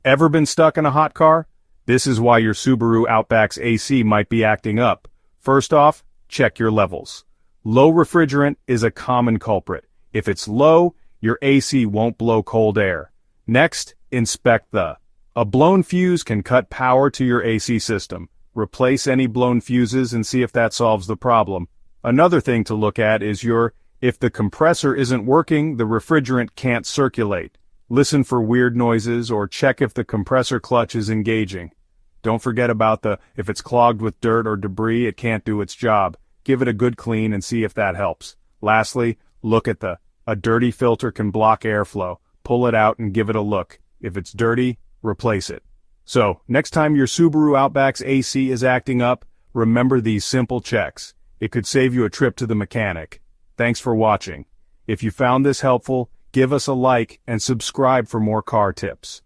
Ever been stuck in a hot car? This is why your Subaru Outback's AC might be acting up. First off, check your levels. Low refrigerant is a common culprit. If it's low, your AC won't blow cold air. Next, inspect a blown fuse can cut power to your AC system. Replace any blown fuses and see if that solves the problem. Another thing to look at is if the compressor isn't working, the refrigerant can't circulate. Listen for weird noises or check if the compressor clutch is engaging. Don't forget about if it's clogged with dirt or debris, it can't do its job. Give it a good clean and see if that helps. Lastly, look at a dirty filter can block airflow. Pull it out and give it a look. If it's dirty, replace it. So, next time your Subaru Outback's AC is acting up, remember these simple checks. It could save you a trip to the mechanic. Thanks for watching. If you found this helpful, give us a like and subscribe for more car tips.